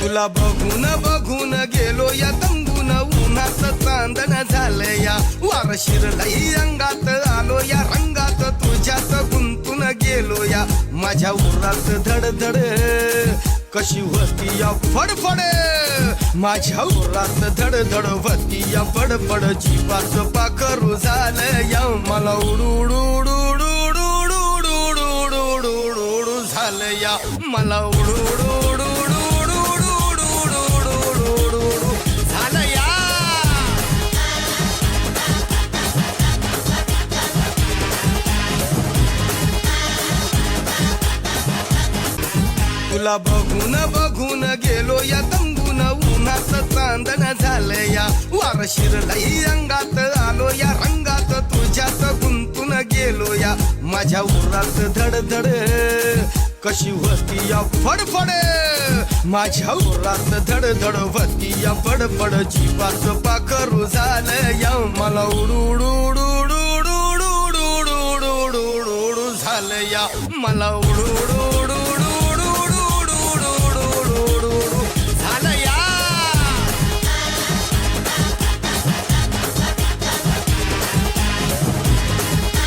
तुला बघून बघून गेलो या तंबून उन्हात चांदण झालं या वार शिरलाई अंगात आलो या रंगात तुझ्यात गुंतून गेलो या माझ्या उरात धडधड कशी होती या फडफड माझ्या उरात धडधड होती या फडफड जीवाच पाखरू झालं या मला उडू झालं या मला उडू झालं या तुला बघून बघून गेलो या तंबून उन्हात चांदण झालं या वार शिरलाई अंगात आलो या रंगात तुझ्यात गुंतून गेलो या माझ्या उरात धडधड कशी होती या फडफड माझ्या उरात धडधड होती या फडफड जीवाच पाखरू झालं या मला उडू झालं या मला उडू